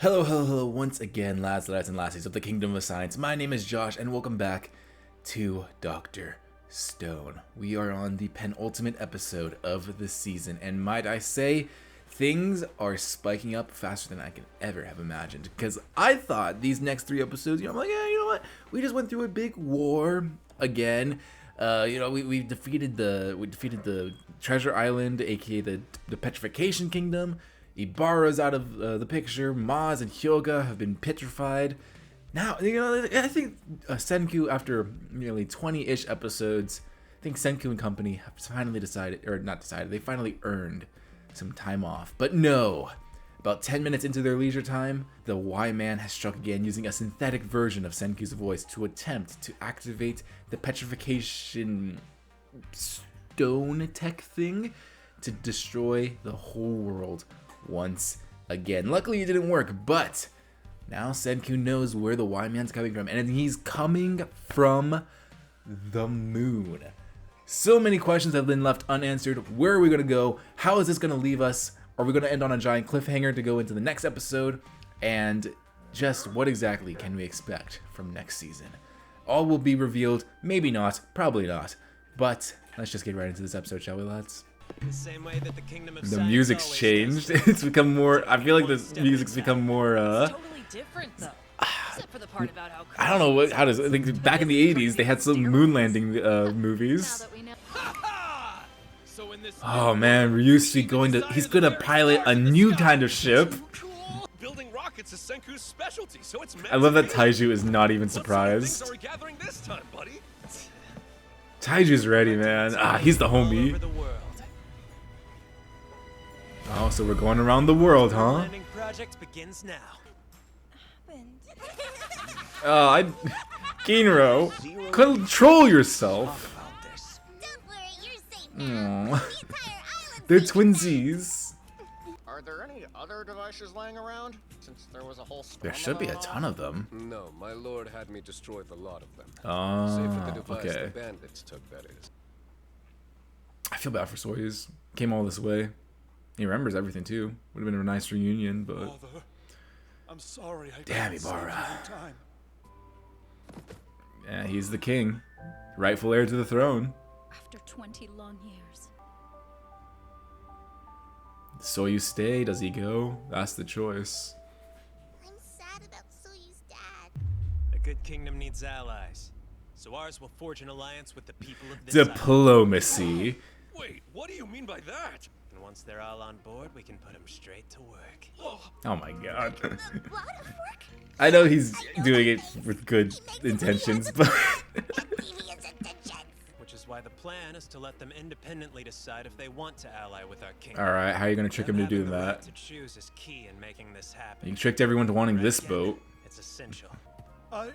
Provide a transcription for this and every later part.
Hello, hello, hello, once again, lads and lassies of the Kingdom of Science. My name is Josh, and welcome back to Dr. Stone. We are on the penultimate episode of the season, and might I say, things are spiking up faster than I can ever have imagined. Because I thought these next 3 episodes, I'm like, yeah, you know what? We just went through a big war again. We defeated the Treasure Island, aka the Petrification Kingdom. Ibarra's out of the picture. Maz and Hyoga have been petrified. Now, I think Senku, after nearly 20-ish episodes, I think Senku and company have finally they finally earned some time off. But no, about 10 minutes into their leisure time, the Y-Man has struck again using a synthetic version of Senku's voice to attempt to activate the petrification stone tech thing to destroy the whole world once again. Luckily it didn't work, but now Senku knows where the Y-Man's coming from, and he's coming from the moon. So many questions have been left unanswered. Where are we going to go? How is this going to leave us? Are we going to end on a giant cliffhanger to go into the next episode? And just what exactly can we expect from next season? All will be revealed, maybe not, probably not. But let's just get right into this episode, shall we, lads? The same way that the Kingdom of The music's changed. It's become more. I feel like the music's become more. It's totally different though. Except for the part about how I don't know how does. I think back in the '80s they had some moon landing movies. Oh man, Ryushi he's gonna pilot a new kind of ship. Building rockets is Senku's specialty, so it's I love that Taiju is not even surprised. What gathering this time, buddy? Taiju's ready, man. He's the homie. Oh, so we're going around the world, huh? Landing project begins now. Kinro, control yourself. Don't worry, you're safe now. They're twinsies. Are there any other devices laying around? Since there was a whole There should be a ton of them. No, my lord had me destroy the lot of them. Oh, Save for the device okay. the bandits took, that is. I feel bad for Soyuz. Came all this way. He remembers everything too. Would have been a nice reunion, but Father, I'm sorry. I damn couldn't save you Ibarra. in time. Yeah, he's the king, rightful heir to the throne. After 20 long years. Soyuz stay? Does he go? That's the choice. I'm sad about Soyu's dad. A good kingdom needs allies, so ours will forge an alliance with the people of this Diplomacy. Wait, what do you mean by that? And once they're all on board, we can put them straight to work. Oh my god. A lot of work. I know he's doing it with good intentions, but Devious intentions. Which is why the plan is to let them independently decide if they want to ally with our kingdom. all right, how are you gonna trick him to do Having the right that? to choose is key in making this happen. You tricked everyone to wanting this boat. It's essential. I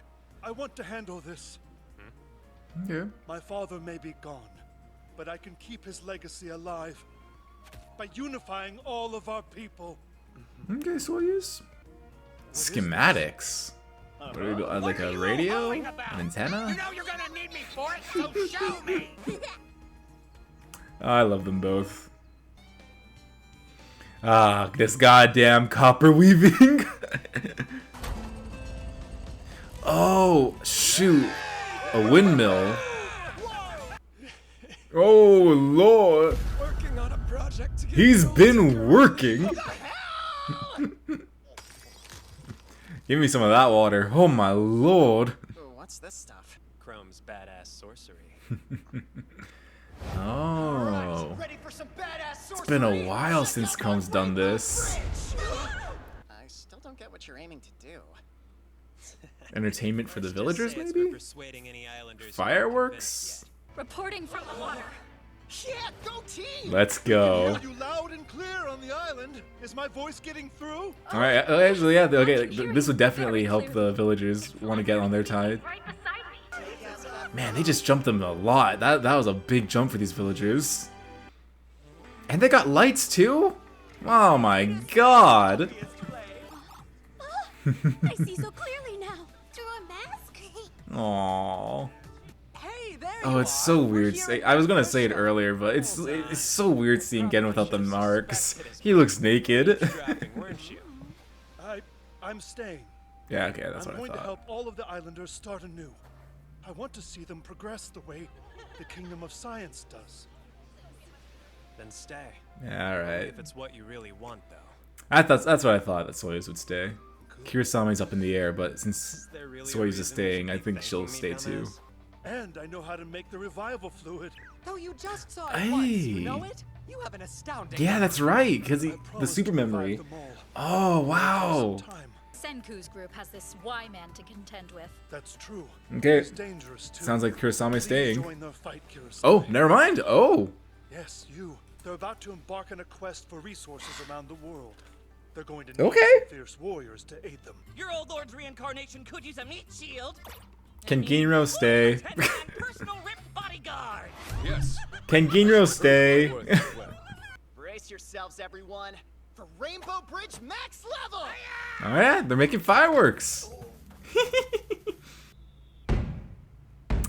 want to handle this. Okay. My father may be gone, but I can keep his legacy alive by unifying all of our people. Okay, Soyuz. Schematics. What do we do? Like a radio? An antenna? You know you're gonna need me for it, so show me! I love them both. This goddamn copper weaving. Oh, shoot. A windmill. Oh, Lord. Working on a project to get He's been working. Give me some of that water. Oh, my Lord. What's this stuff? Chrome's badass sorcery. Oh. Ready for some badass It's been a while since Chrome's done this. I still don't get what you're aiming to do. Entertainment for the Just villagers, say it's maybe? for persuading any islanders who Fireworks? Reporting from the water. Yeah, go team! Let's go. Are you loud and clear on the island? Is my voice getting through? All right, actually, yeah, okay, this would definitely help the villagers want to get on their tide. Man, they just jumped them a lot. That was a big jump for these villagers. And they got lights too? Oh my god. I see so clearly now. Through a mask. Aww. Hey, there Oh, it's so weird. I was gonna say it earlier, but it's so weird seeing Gen without the marks. He looks naked. Driving, weren't you? I'm staying. Yeah, okay, that's I'm what I going to thought. help all of the islanders start anew. I want to see them progress the way the Kingdom of Science does. Then stay. Yeah, all right. If it's what you really want, though. That's what I thought. That Soyuz would stay. Kirasame's up in the air, but since Is there really a Soyuz reason is we staying, should I be think she'll thanking stay me, too. dumbass? And I know how to make the revival fluid. Though you just saw it once, you know Hey. it? You have an astounding... Yeah, that's right, because I the promised super to revive memory. them all. Oh, wow. Time. Senku's group has this Y-man to contend with. That's true. Okay. He's dangerous too. Sounds like Kirasame's Please staying. join their fight, Kirasame. Oh, never mind. Oh. Yes, you. They're about to embark on a quest for resources around the world. They're going to need Okay. some fierce warriors to aid them. Your old lord's reincarnation could use a meat shield. Can Ginro stay? Personal ripped bodyguard. Yes. Can Ginro stay? Worth it well. Brace yourselves, everyone, for Rainbow Bridge max level. Oh yeah, they're making fireworks.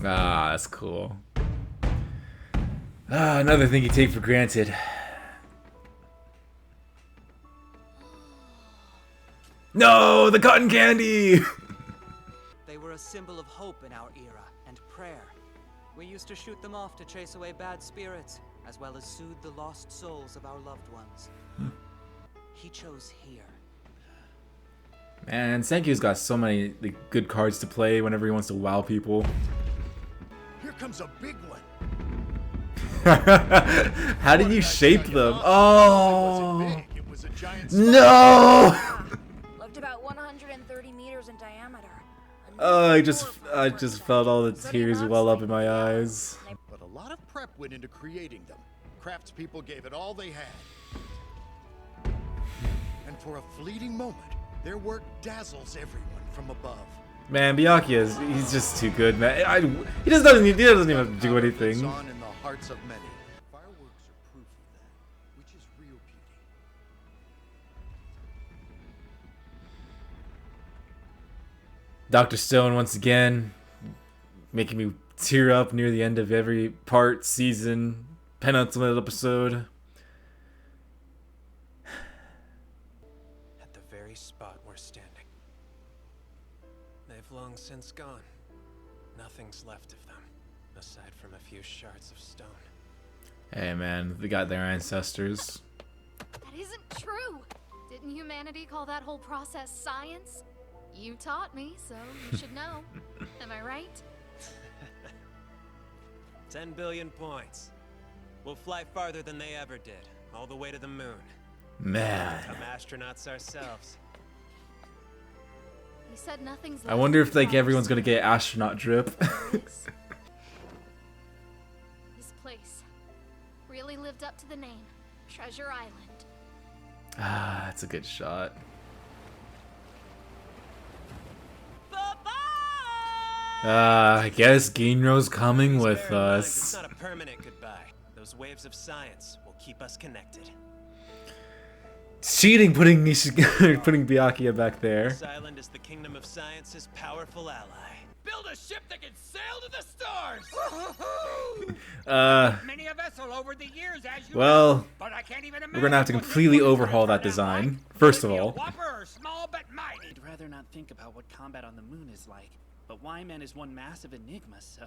Ah, that's cool. Ah, another thing you take for granted. No, the cotton candy! They were a symbol of hope in our era and prayer. We used to shoot them off to chase away bad spirits, as well as soothe the lost souls of our loved ones. He chose here. Man, Senkyu's got so many good cards to play whenever he wants to wow people. Here comes a big one. How did you shape them? Oh! It wasn't big, it was a giant No! Looked about 130 meters in diameter. Oh, I just felt all the tears well up in my eyes. But a lot of prep went into creating them. Craftspeople gave it all they had. And for a fleeting moment, their work dazzles everyone from above. Man, Byakuya he's just too good, man. He doesn't even have to do anything. On in the hearts of many. Fireworks are proof of that, which is real beauty. Dr. Stone once again making me tear up near the end of every part, season, penultimate episode. At the very spot we're standing. They've long since gone. Nothing's left of them, aside from a few shards of stone. Hey man, they got their ancestors. That isn't true. Didn't humanity call that whole process science? You taught me, so you should know. Am I right? 10 billion points. We'll fly farther than they ever did, all the way to the moon. Man. Become astronauts ourselves. You said nothing's I left wonder of if like the everyone's gonna get astronaut drip. This place really lived up to the name. Treasure Island. Ah, that's a good shot. I guess Ginro's coming Please with bear in mind, us. It's not a permanent goodbye. Those waves of science will keep us connected. It's cheating putting putting Byakuya back there. This island is the Kingdom of Science's powerful ally. Build a ship that can sail to the stars. Many a vessel over the years, as you Well, know, but I can't even we're gonna have to imagine what completely this one's overhaul gonna that turn out design. like. First Will of it be a all. whopper or small but mighty. I'd rather not think about what combat on the moon is like, but Y-Man is one massive enigma, so...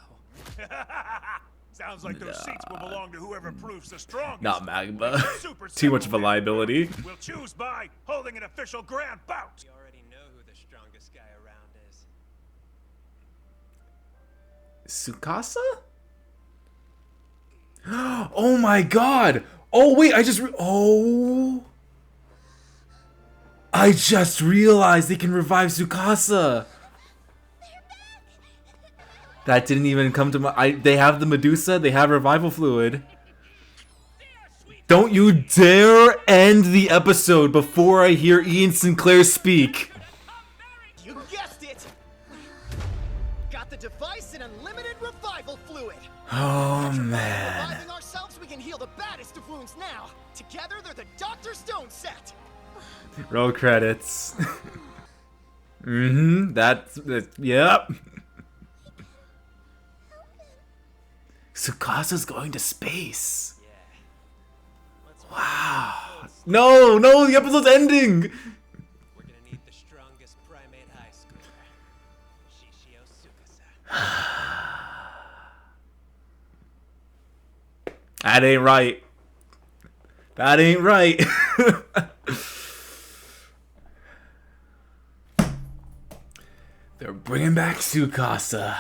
Sounds like those seats will belong to whoever proves the strongest. Not Magma. Super Too much of a simple, liability. We'll choose by holding an official grand bout. We already know who the strongest guy around is. Tsukasa? Oh my god! Oh wait, I just realized they can revive Tsukasa. That didn't even come to my. They have the Medusa. They have revival fluid. Don't you dare end the episode before I hear Ian Sinclair speak. You guessed it. Got the device and unlimited revival fluid. Oh By man. reviving ourselves, we can heal the baddest of wounds now. Together, they're the Dr. Stone set. Roll credits. That's yep. Tsukasa's going to space. Yeah. Let's Wow. No, the episode's ending. We're gonna need the strongest famous primate high schooler, Shishio Tsukasa. That ain't right. That ain't right. They're bringing back Tsukasa.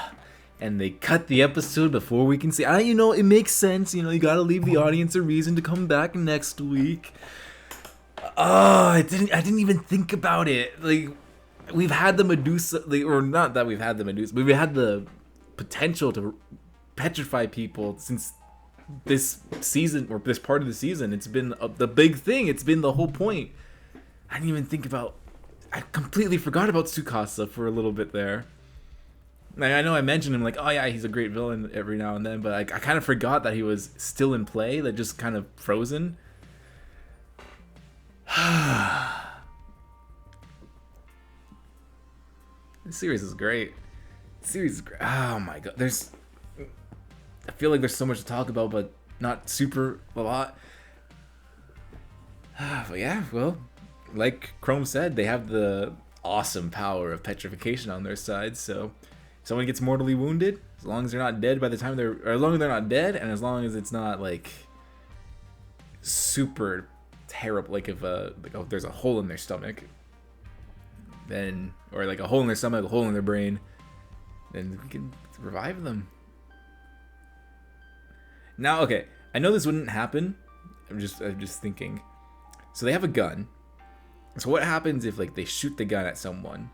And they cut the episode before we can see. You know, it makes sense. You know, you gotta leave the audience a reason to come back next week. Oh, I didn't even think about it. Like, we've had the Medusa, like, or not that we've had the Medusa, but we've had the potential to petrify people since this season, or this part of the season. It's been the big thing. It's been the whole point. I didn't even think about. I completely forgot about Tsukasa for a little bit there. Like, I know I mentioned him, like, oh yeah, he's a great villain every now and then, but I kind of forgot that he was still in play, like just kind of frozen. This series is great. This series is great. Oh my god, I feel like there's so much to talk about, but not super a lot. But yeah, well, like Chrome said, they have the awesome power of petrification on their side, so if someone gets mortally wounded, as long as they're not dead by the time or as long as they're not dead, and as long as it's not like super terrible, like if there's a hole in their stomach, then, or like a hole in their stomach, a hole in their brain, then we can revive them. Now, okay, I know this wouldn't happen. I'm just thinking. So they have a gun. So what happens if like they shoot the gun at someone,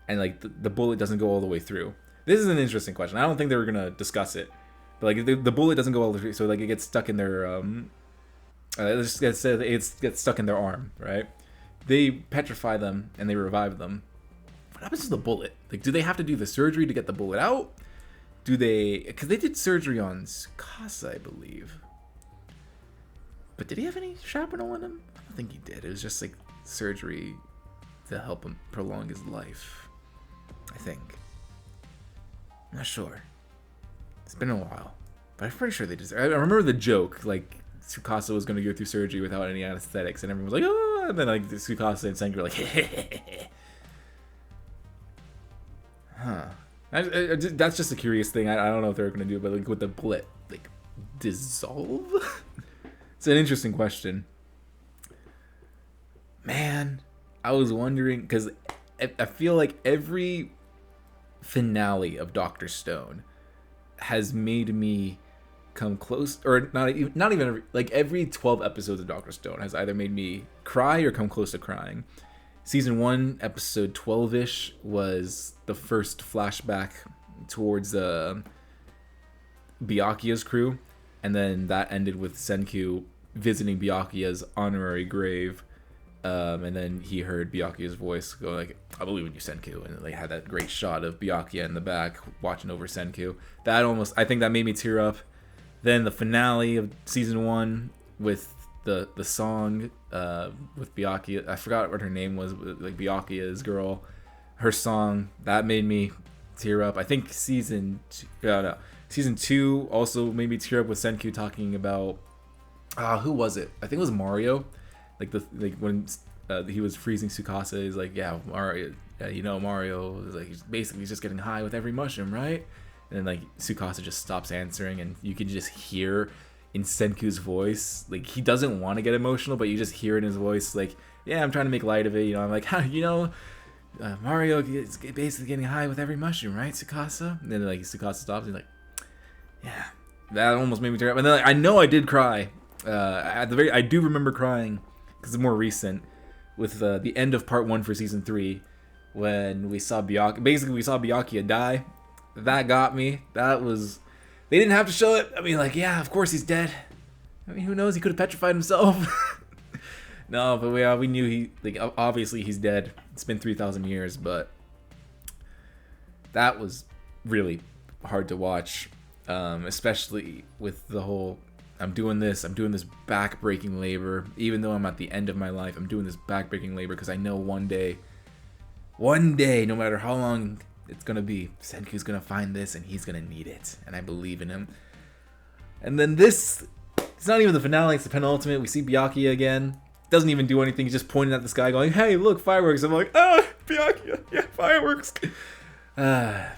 and like the bullet doesn't go all the way through? This is an interesting question. I don't think they were gonna discuss it, but like the bullet doesn't go all the way through, so like it gets stuck in their it gets stuck in their arm, right? They petrify them and they revive them. What happens to the bullet? Like, do they have to do the surgery to get the bullet out? Do they? Because they did surgery on Tsukasa, I believe. But did he have any shrapnel in him? I don't think he did. It was just like surgery to help him prolong his life, I think. I'm not sure. It's been a while, but I'm pretty sure they did. I remember the joke, like Tsukasa was going to go through surgery without any anesthetics, and everyone was like, "Oh!" And then like Tsukasa and Senku were like, "Huh." That's just a curious thing. I don't know if they're going to do it, but like with the bullet, like dissolve. It's an interesting question. Man, I was wondering, because I feel like every finale of Dr. Stone has made me come close, or not even like every 12 episodes of Dr. Stone has either made me cry or come close to crying. Season 1, episode 12-ish was the first flashback towards Byakuya's crew, and then that ended with Senku visiting Byakuya's honorary grave, and then he heard Byakuya's voice go like, "I believe in you, Senku," and they had that great shot of Byakuya in the back watching over Senku. I think that made me tear up. Then the finale of season 1 with the song with Byakuya, I forgot what her name was, like Byakuya's girl, her song, that made me tear up. I think season 2 also made me tear up with Senku talking about who was it? I think it was Mario. Like when he was freezing Tsukasa, he's like, "Yeah, Mario. Yeah, you know, Mario is like he's just getting high with every mushroom, right?" And then like Tsukasa just stops answering, and you can just hear in Senku's voice, like he doesn't want to get emotional, but you just hear in his voice, like, "Yeah, I'm trying to make light of it. You know, I'm like, you know, Mario is basically getting high with every mushroom, right, Tsukasa?" And then like Tsukasa stops, and he's like, "Yeah." That almost made me tear up. And then like, I know I did cry. I do remember crying because it's more recent with the end of part 1 for season 3 when we saw Byakuya die. That got me. That was, they didn't have to show it. I mean, like, yeah, of course he's dead. I mean, who knows? He could have petrified himself. No, but we knew obviously he's dead. It's been 3,000 years, but that was really hard to watch, especially with the whole, I'm doing this back-breaking labor. Even though I'm at the end of my life, I'm doing this back-breaking labor because I know one day, no matter how long it's going to be, Senku's going to find this and he's going to need it. And I believe in him. And then this, it's not even the finale, it's the penultimate. We see Byakuya again. Doesn't even do anything. He's just pointing at the sky going, "Hey, look, fireworks." I'm like, "Oh, Byakuya. Yeah, fireworks.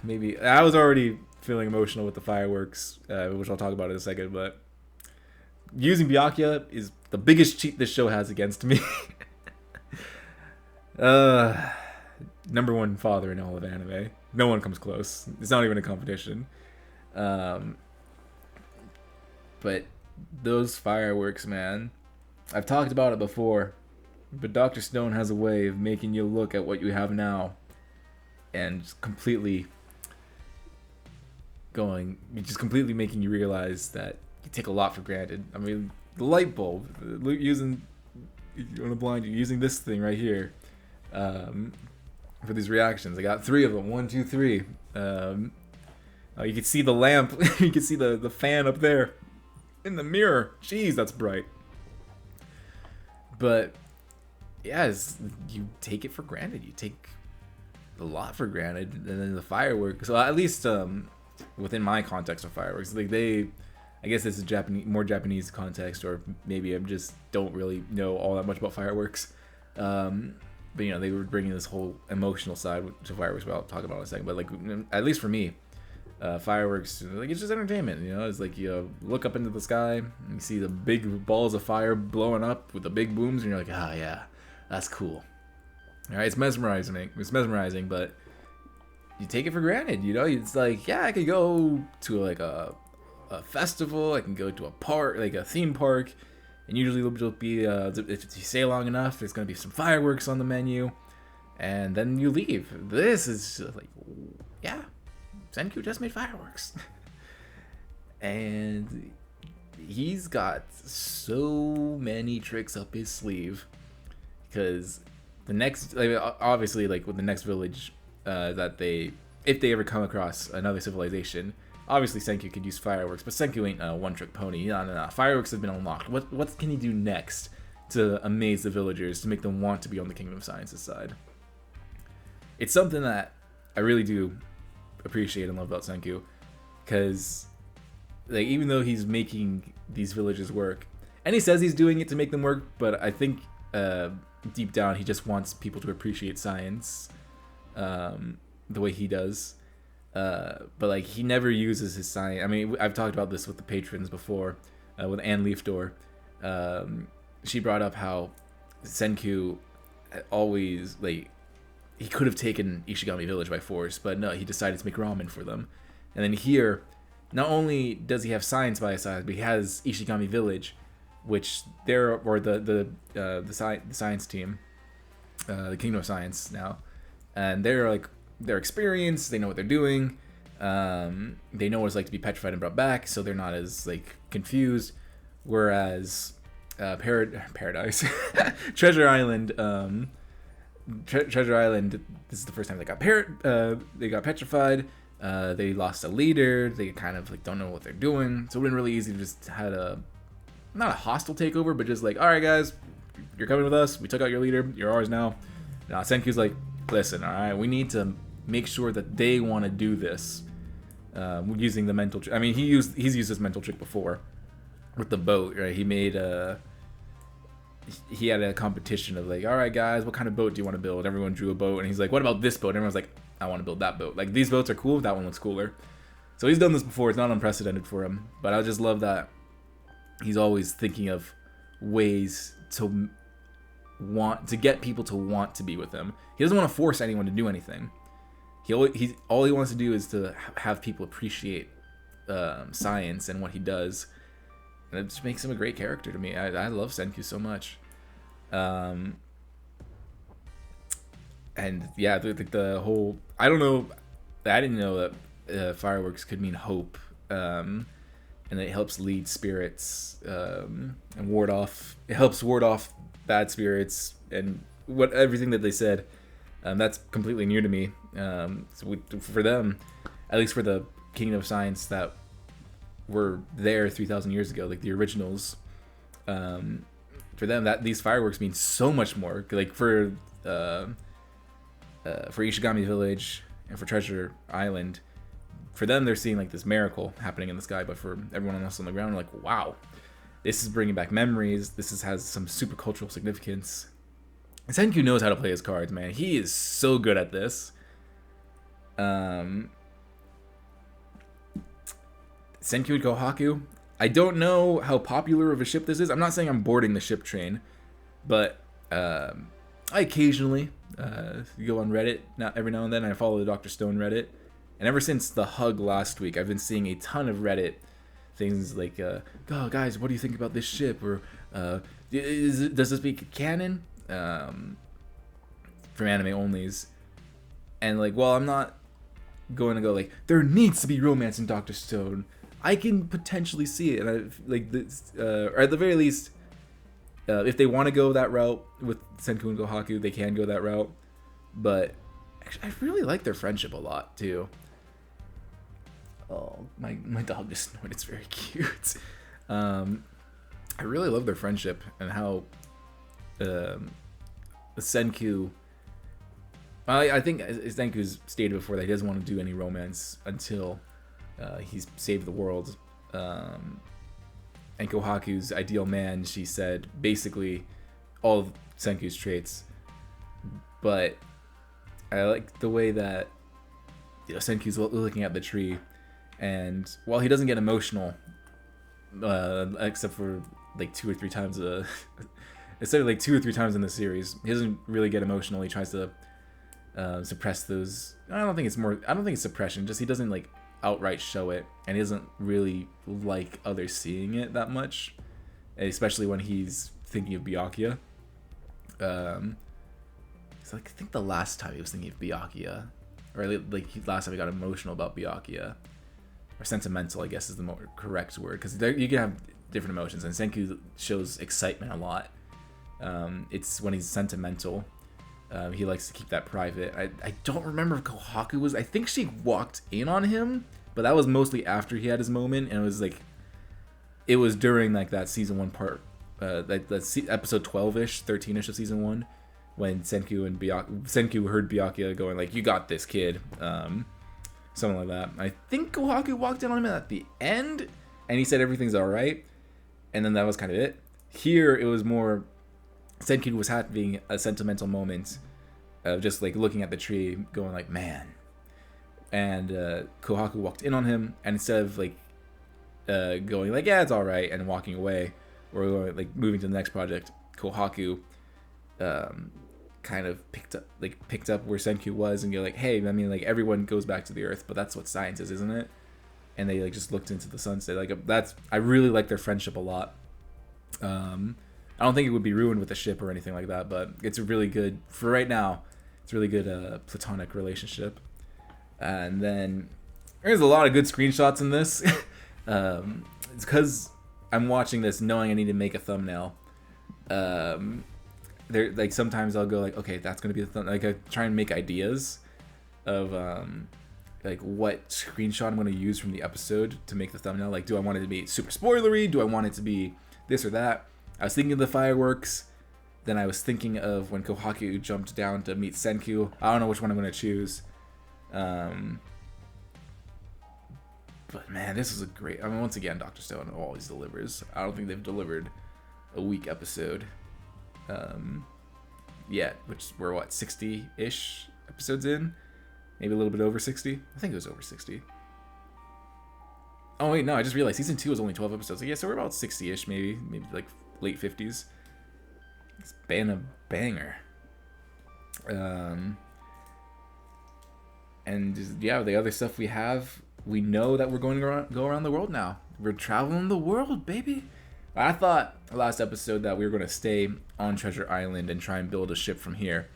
Maybe I was already feeling emotional with the fireworks, which I'll talk about in a second. But using Byakuya is the biggest cheat this show has against me. Number one father in all of anime. No one comes close. It's not even a competition. But those fireworks, man. I've talked about it before, but Dr. Stone has a way of making you look at what you have now and just completely making you realize that you take a lot for granted. I mean, the light bulb, using this thing right here for these reactions. I got 3 of them. 1, 2, 3. You can see the lamp. You can see the fan up there in the mirror. Jeez, that's bright. But yeah, you take it for granted. You take a lot for granted, and then the fireworks. So at least within my context of fireworks, like I guess it's a more Japanese context, or maybe I just don't really know all that much about fireworks. But they were bringing this whole emotional side to fireworks. I'll talk about it in a second. But like, at least for me, fireworks, like, it's just entertainment. It's like you look up into the sky and you see the big balls of fire blowing up with the big booms, and you're like, ah, yeah, that's cool. All right, it's mesmerizing, but you take it for granted. It's like, yeah, I could go to like a festival, I can go to a park, like a theme park, and usually there'll be if you stay long enough, there's gonna be some fireworks on the menu, and then you leave. This is just like, yeah, Senku just made fireworks. And he's got so many tricks up his sleeve, because the next, obviously, like with the next village that if they ever come across another civilization, obviously Senku could use fireworks, but Senku ain't a one-trick pony. No. Fireworks have been unlocked. What can he do next to amaze the villagers, to make them want to be on the Kingdom of Science's side? It's something that I really do appreciate and love about Senku, because like, even though he's making these villagers work, and he says he's doing it to make them work, but I think deep down he just wants people to appreciate science the way he does. But like, he never uses his science. I mean, I've talked about this with the patrons before, with Anne Leafdoor. She brought up how Senku always, like, he could have taken Ishigami Village by force, but no, he decided to make ramen for them. And then here, not only does he have science by his side, but he has Ishigami Village, which the science team, the Kingdom of Science now, and they're experienced, they know what they're doing, they know what it's like to be petrified and brought back, so they're not as like confused. Whereas Paradise, Treasure Island, Treasure Island, this is the first time they got petrified. They lost a leader. They kind of like don't know what they're doing. So it would have been really easy to just had not a hostile takeover, but just like, all right, guys, you're coming with us. We took out your leader. You're ours now. Now Senku's like, listen, all right, we need to make sure that they want to do this. Using the mental trick. I mean, he's used this mental trick before with the boat, right? He had a competition of like, all right, guys, what kind of boat do you want to build? Everyone drew a boat, and he's like, what about this boat? And everyone's like, I want to build that boat. Like, these boats are cool, that one looks cooler. So he's done this before. It's not unprecedented for him, but I just love that he's always thinking of ways to get people to want to be with him. He doesn't want to force anyone to do anything. All he wants to do is to have people appreciate science and what he does. And it just makes him a great character to me. I love Senku so much. And yeah, the whole, I don't know, I didn't know that fireworks could mean hope, and it helps lead spirits, and it helps ward off bad spirits, and everything that they said. That's completely new to me. So for them, at least for the Kingdom of Science that were there 3,000 years ago, like the originals, for them that these fireworks mean so much more. Like for Ishigami Village and for Treasure Island, for them they're seeing like this miracle happening in the sky, but for everyone else on the ground, like, wow, this is bringing back memories. This has some super cultural significance. Senku knows how to play his cards, man. He is so good at this. Senku and Kohaku. I don't know how popular of a ship this is. I'm not saying I'm boarding the ship train, but I occasionally go on Reddit every now and then. I follow the Dr. Stone Reddit, and ever since the hug last week, I've been seeing a ton of Reddit things like, "Oh, guys, what do you think about this ship?" Or does this become canon? From anime onlys, and like, well, I'm not going to go like there needs to be romance in Dr. Stone. I can potentially see it, and I like this, or at the very least, if they want to go that route with Senku and Kohaku, they can go that route. But actually, I really like their friendship a lot too. Oh, my dog just snored. It's very cute. I really love their friendship and how Senku. I think Senku's stated before that he doesn't want to do any romance until he's saved the world. And Kohaku's ideal man, she said, basically all of Senku's traits. But I like the way that Senku's looking at the tree, and while he doesn't get emotional, except for like 2 or 3 times instead of like 2 or 3 times in the series, he doesn't really get emotional. He tries to suppress those. I don't think it's suppression. Just he doesn't like outright show it, and he doesn't really like others seeing it that much, especially when he's thinking of Byakuya. So like, I think the last time he was thinking of Byakuya, or like last time he got emotional about Byakuya, or sentimental, I guess is the more correct word, because you can have different emotions, and Senku shows excitement a lot. It's when he's sentimental. He likes to keep that private. I don't remember if Kohaku was. I think she walked in on him, but that was mostly after he had his moment, and it was during like that season 1 part, episode 12ish, 13ish of season 1, when Senku heard Byakuya going like, "You got this, kid," something like that. I think Kohaku walked in on him at the end, and he said everything's all right, and then that was kind of it. Here it was more Senku was having a sentimental moment of just like looking at the tree going like, man. And Kohaku walked in on him, and instead of like going like, yeah, it's all right, and walking away, or going, like moving to the next project, Kohaku kind of picked up where Senku was, and you're like, hey, I mean, like everyone goes back to the earth, but that's what science is, isn't it? And they like just looked into the sunset. Like I really like their friendship a lot. I don't think it would be ruined with a ship or anything like that, but it's a really good, for right now, it's a really good platonic relationship. And then there's a lot of good screenshots in this. It's because I'm watching this knowing I need to make a thumbnail. There, like sometimes I'll go like, okay, that's gonna be the thumbnail. Like I try and make ideas of like what screenshot I'm gonna use from the episode to make the thumbnail. Like, do I want it to be super spoilery? Do I want it to be this or that? I was thinking of the fireworks. Then I was thinking of when Kohaku jumped down to meet Senku. I don't know which one I'm going to choose. But man, this is a great... I mean, once again, Dr. Stone always delivers. I don't think they've delivered a weak episode yet, which we're, 60-ish episodes in? Maybe a little bit over 60? I think it was over 60. Oh, wait, no, I just realized Season 2 was only 12 episodes. So, yeah, so we're about 60-ish, maybe like late 50s. It's been a banger. And yeah, the other stuff we have, we know that we're going to go around the world now. We're traveling the world, baby. I thought last episode that we were going to stay on Treasure Island and try and build a ship from here.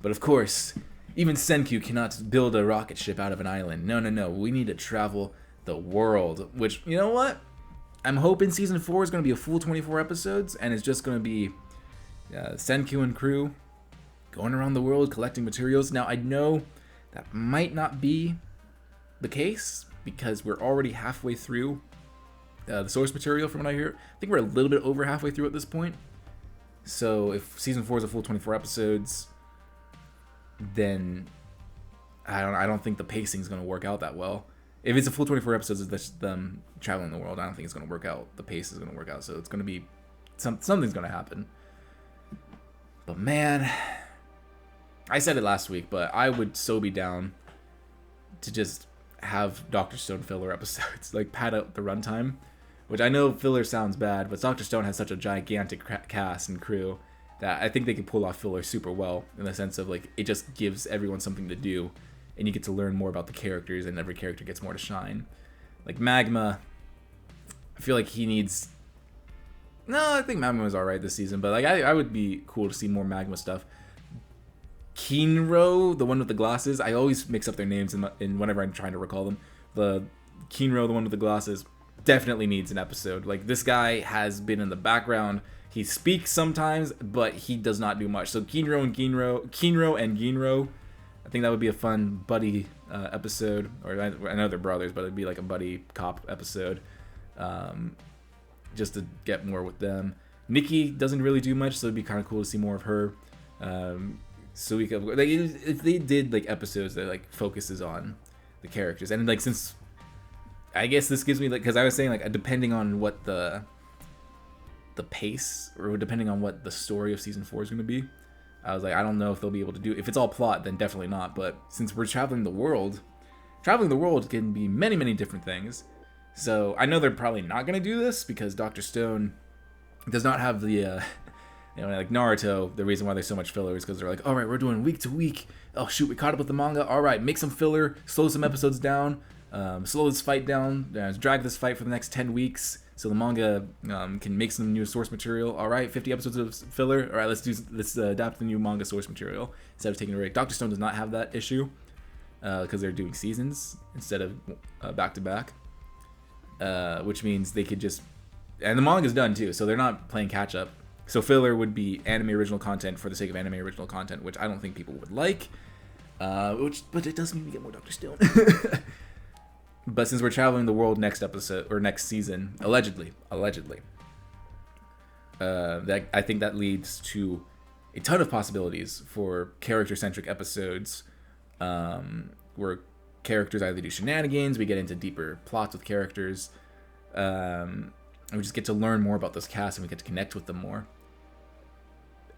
But of course, even Senku cannot build a rocket ship out of an island. No. We need to travel the world. Which, you know what? I'm hoping Season 4 is going to be a full 24 episodes, and it's just going to be Senku and crew going around the world collecting materials. Now, I know that might not be the case, because we're already halfway through the source material from what I hear. I think we're a little bit over halfway through at this point. So if Season 4 is a full 24 episodes, then I don't think the pacing is going to work out that well. If it's a full 24 episodes of them traveling the world, I don't think it's going to work out. The pace is going to work out, so it's going to be... something's going to happen. But man, I said it last week, but I would so be down to just have Dr. Stone filler episodes, like pad out the runtime, which I know filler sounds bad, but Dr. Stone has such a gigantic cast and crew that I think they could pull off filler super well, in the sense of like it just gives everyone something to do, and you get to learn more about the characters, and every character gets more to shine. Like Magma, I feel like he needs... No, I think Magma was alright this season, but like I would be cool to see more Magma stuff. Kinro, the one with the glasses, I always mix up their names in whenever I'm trying to recall them. The Kinro, the one with the glasses, definitely needs an episode. Like, this guy has been in the background. He speaks sometimes, but he does not do much. So Kinro and Ginro, I think that would be a fun buddy episode. Or I know they're brothers, but it'd be like a buddy cop episode, just to get more with them. Nikki doesn't really do much, so it'd be kind of cool to see more of her. So we could, like, if they did like episodes that like focuses on the characters, and like, since I guess this gives me, like, because I was saying, like, depending on what the pace, or depending on what the story of season 4 is going to be, I was like, I don't know if they'll be able to do, if it's all plot, then definitely not. But since we're traveling the world can be many, many different things. So I know they're probably not going to do this, because Dr. Stone does not have the like Naruto, the reason why there's so much filler is because they're like, all right, we're doing week to week. Oh shoot, we caught up with the manga. All right, make some filler, slow some episodes down, slow this fight down, drag this fight for the next 10 weeks, so the manga can make some new source material. All right, 50 episodes of filler. All right, let's adapt the new manga source material instead of taking a break. Dr. Stone does not have that issue because they're doing seasons instead of back to back, which means they could just, and the manga's done too, so they're not playing catch up. So filler would be anime original content for the sake of anime original content, which I don't think people would like. But it does mean we get more Dr. Stone. But since we're traveling the world next episode or next season, allegedly, that I think that leads to a ton of possibilities for character-centric episodes, where characters either do shenanigans, we get into deeper plots with characters, and we just get to learn more about this cast, and we get to connect with them more.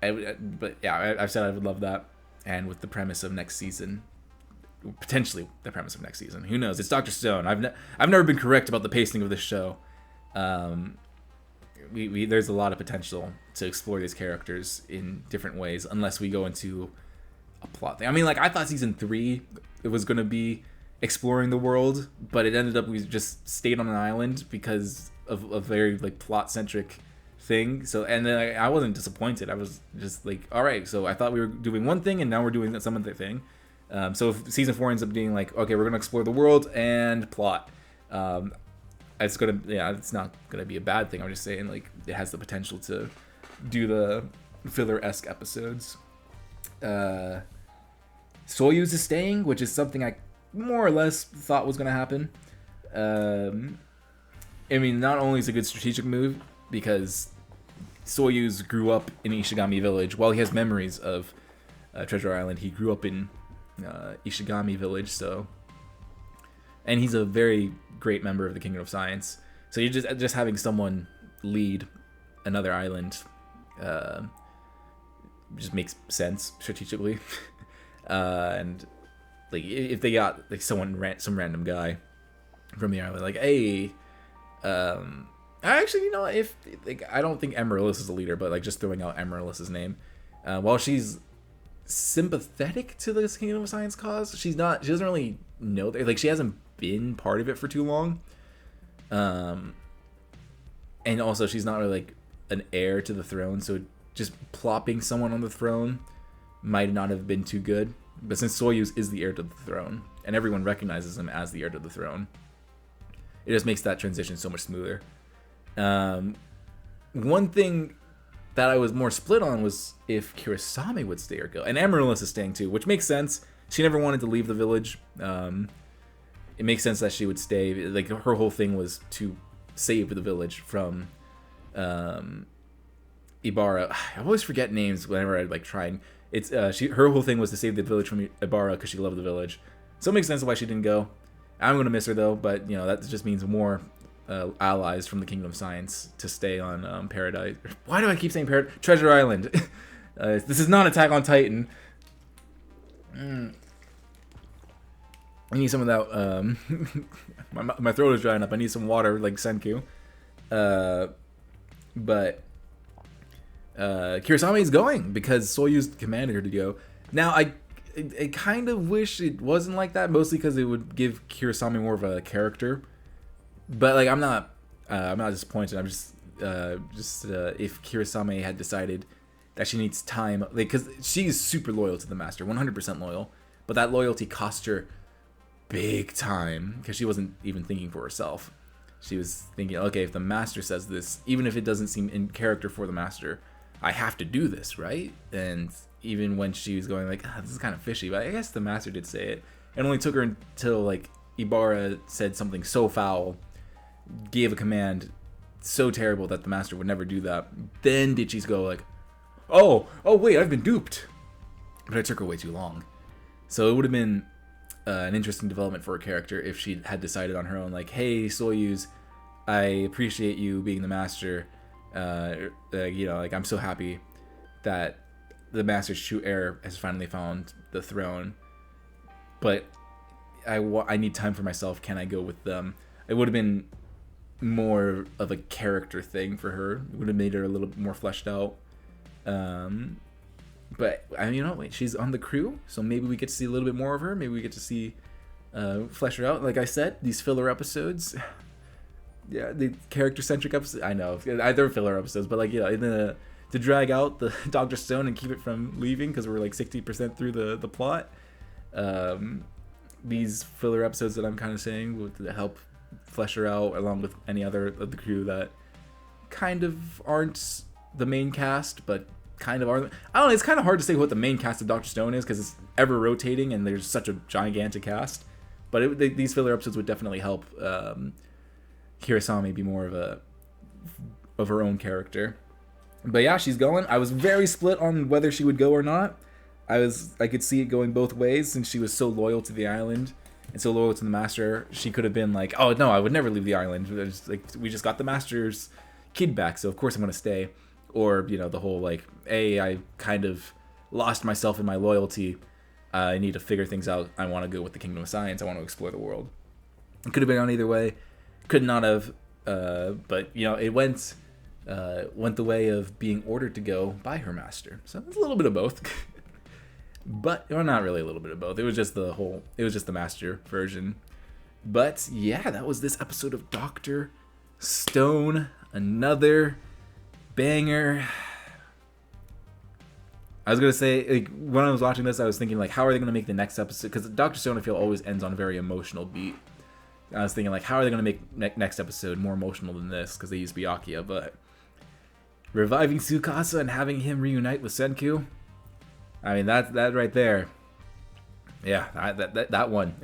But yeah, I've said I would love that, and with the premise of next season, potentially the premise of next season, who knows? It's Dr. Stone. I've never been correct about the pacing of this show. There's a lot of potential to explore these characters in different ways, unless we go into a plot thing. I mean, like, I thought season 3 it was going to be exploring the world, but it ended up we just stayed on an island because of a very like plot centric thing. So, and then I wasn't disappointed. I was just like, all right, so I thought we were doing one thing and now we're doing some other thing. So if season 4 ends up being like, okay, we're gonna explore the world and plot, it's not gonna be a bad thing. I'm just saying, like, it has the potential to do the filler-esque episodes. Soyuz is staying, which is something I more or less thought was gonna happen. I mean, not only is it a good strategic move, because Soyuz grew up in Ishigami Village. While he has memories of Treasure Island, he grew up in Ishigami Village, so, and he's a very great member of the Kingdom of Science. So you're just having someone lead another island just makes sense strategically. And like, if they got like some random guy from the island, like, hey, actually, you know, if like, I don't think Amaryllis is a leader, but like, just throwing out Amaryllis's name, while she's sympathetic to this Kingdom of Science cause, she doesn't really know, like, she hasn't been part of it for too long, and also she's not really like an heir to the throne, so just plopping someone on the throne might not have been too good. But since Soyuz is the heir to the throne and everyone recognizes him as the heir to the throne, it just makes that transition so much smoother. One thing that I was more split on was if Kurosame would stay or go. And Amaryllis is staying too, which makes sense. She never wanted to leave the village. It makes sense that she would stay. Like, her whole thing was to save the village from Ibarra. I always forget names whenever I like try and... It's her whole thing was to save the village from Ibarra because she loved the village. So it makes sense why she didn't go. I'm going to miss her though, but you know, that just means more allies from the Kingdom of Science to stay on Paradise. Why do I keep saying Paradise? Treasure Island. This is not Attack on Titan. I need some of that. My throat is drying up. I need some water, like Senku. But Kirasame is going because Soyuz commanded her to go. Now, I kind of wish it wasn't like that, mostly because it would give Kirasame more of a character. But like, I'm not disappointed. I'm just if Kirasame had decided that she needs time, like, because she's super loyal to the master, 100% loyal, but that loyalty cost her big time because she wasn't even thinking for herself. She was thinking, okay, if the master says this, even if it doesn't seem in character for the master, I have to do this, right? And even when she was going like, this is kind of fishy, but I guess the master did say it. It only took her until like Ibarra said something so foul, gave a command so terrible that the master would never do that. Then did she go like, oh wait, I've been duped. But it took her way too long. So it would have been an interesting development for her character if she had decided on her own, like, hey, Soyuz, I appreciate you being the master. You know, like, I'm so happy that the master's true heir has finally found the throne, but I need time for myself. Can I go with them? It would have been more of a character thing for her. It would have made her a little more fleshed out. But you know, wait, she's on the crew, so maybe we get to see a little bit more of her. Maybe we get to see flesh her out. Like I said, these filler episodes, yeah, the character-centric episodes. I know they're filler episodes, but like, yeah, to drag out the Dr. Stone and keep it from leaving because we're like 60% through the plot. These filler episodes that I'm kind of saying would help flesh her out, along with any other of the crew that kind of aren't the main cast, but kind of are. I don't know, it's kind of hard to say what the main cast of Dr. Stone is because it's ever rotating and there's such a gigantic cast. But these filler episodes would definitely help Kirasame be more of her own character. But yeah, she's going. I was very split on whether she would go or not. I could see it going both ways since she was so loyal to the island and so loyal to the master. She could have been like, oh no, I would never leave the island. We just got the master's kid back, so of course I'm gonna stay. Or, you know, the whole like, hey, I kind of lost myself in my loyalty. I need to figure things out. I want to go with the Kingdom of Science. I want to explore the world. It could have been on either way. Could not have. But, you know, it went the way of being ordered to go by her master. So it's a little bit of both. But, or not really a little bit of both. It was just the master version. But, yeah, that was this episode of Dr. Stone. Another banger. I was gonna say, like, when I was watching this, I was thinking, like, how are they gonna make the next episode? Because Dr. Stone, I feel, always ends on a very emotional beat. I was thinking, like, how are they gonna make next episode more emotional than this? Because they used Byakuya, but reviving Tsukasa and having him reunite with Senku. I mean, that right there. Yeah, that one.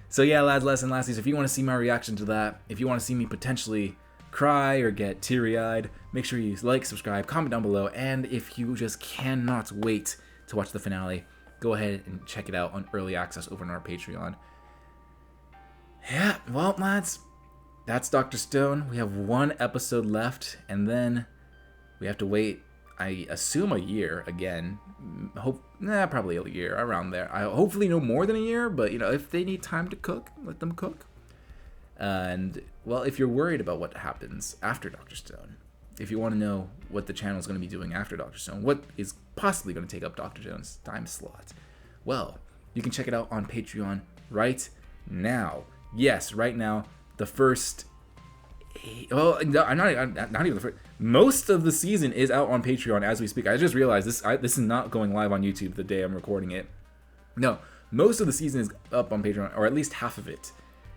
So yeah, lads and lassies, if you want to see my reaction to that, if you want to see me potentially cry or get teary-eyed, make sure you like, subscribe, comment down below, and if you just cannot wait to watch the finale, go ahead and check it out on early access over on our Patreon. Yeah, well, lads, that's Dr. Stone. We have one episode left, and then we have to wait, I assume, a year again. Probably a year, around there. Hopefully no more than a year, but, you know, if they need time to cook, let them cook. And, well, if you're worried about what happens after Dr. Stone, if you want to know what the channel is going to be doing after Dr. Stone, what is possibly going to take up Dr. Stone's time slot, well, you can check it out on Patreon right now. Yes, right now, the first... Well, no, not even the first. Most of the season is out on Patreon as we speak. I just realized this is not going live on YouTube the day I'm recording it. No, most of the season is up on Patreon, or at least half of it.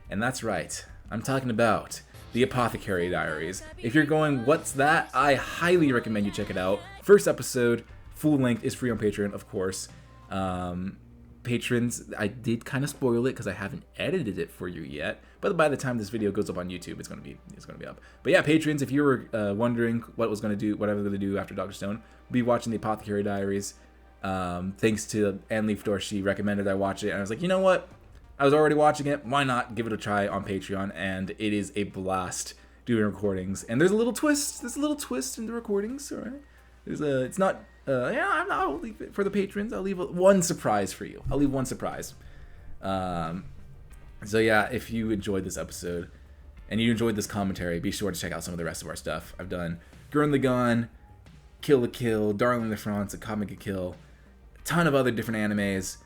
And that's right. I'm talking about the Apothecary Diaries. If you're going, what's that? I highly recommend you check it out. First episode, full length, is free on Patreon, of course. Patrons, I did kind of spoil it because I haven't edited it for you yet. But by the time this video goes up on YouTube, it's gonna be up. But yeah, patrons, if you were wondering what I was gonna do after Dr. Stone, be watching the Apothecary Diaries. Thanks to Ann Leafdor, she recommended I watch it, and I was like, you know what? I was already watching it. Why not give it a try on Patreon? And it is a blast doing recordings. And there's a little twist. There's a little twist in the recordings. All right. It's not I'll leave it for the patrons. I'll leave one surprise for you. I'll leave one surprise. So yeah, if you enjoyed this episode and you enjoyed this commentary, be sure to check out some of the rest of our stuff. I've done Gurren Lagann, Kill la Kill, Darling in the France, A Comic a Kill, a ton of other different animes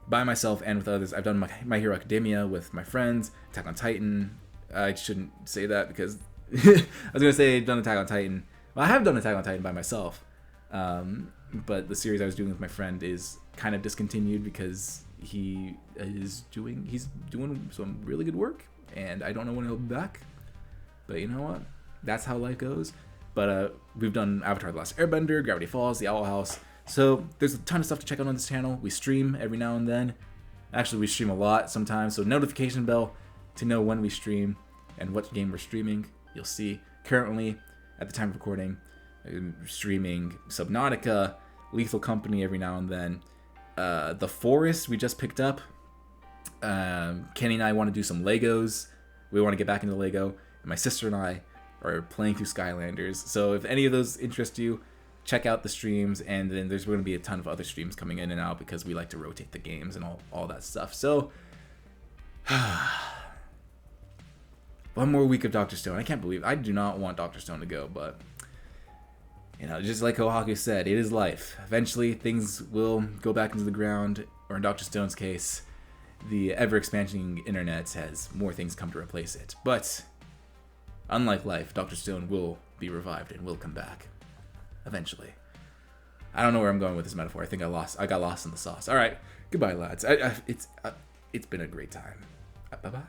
by myself and with others. I've done My Hero Academia with my friends, Attack on Titan. I shouldn't say that because I was going to say I've done Attack on Titan. Well, I have done Attack on Titan by myself. But the series I was doing with my friend is kind of discontinued because he's doing some really good work, and I don't know when he'll be back. But you know what? That's how life goes. But we've done Avatar: The Last Airbender, Gravity Falls, The Owl House. So there's a ton of stuff to check out on this channel. We stream every now and then. Actually, we stream a lot sometimes. So notification bell to know when we stream and what game we're streaming. You'll see currently at the time of recording, I'm streaming Subnautica, Lethal Company every now and then. The Forest we just picked up. Kenny and I want to do some Legos. We want to get back into Lego. And my sister and I are playing through Skylanders. So if any of those interest you, check out the streams. And then there's going to be a ton of other streams coming in and out because we like to rotate the games and all that stuff. So one more week of Dr. Stone. I can't believe I do not want Dr. Stone to go, but you know, just like Kohaku said, it is life. Eventually, things will go back into the ground, or in Dr. Stone's case, the ever-expanding internet has more things come to replace it. But, unlike life, Dr. Stone will be revived and will come back. Eventually. I don't know where I'm going with this metaphor. I think I got lost in the sauce. Alright, goodbye, lads. It's been a great time. Bye-bye.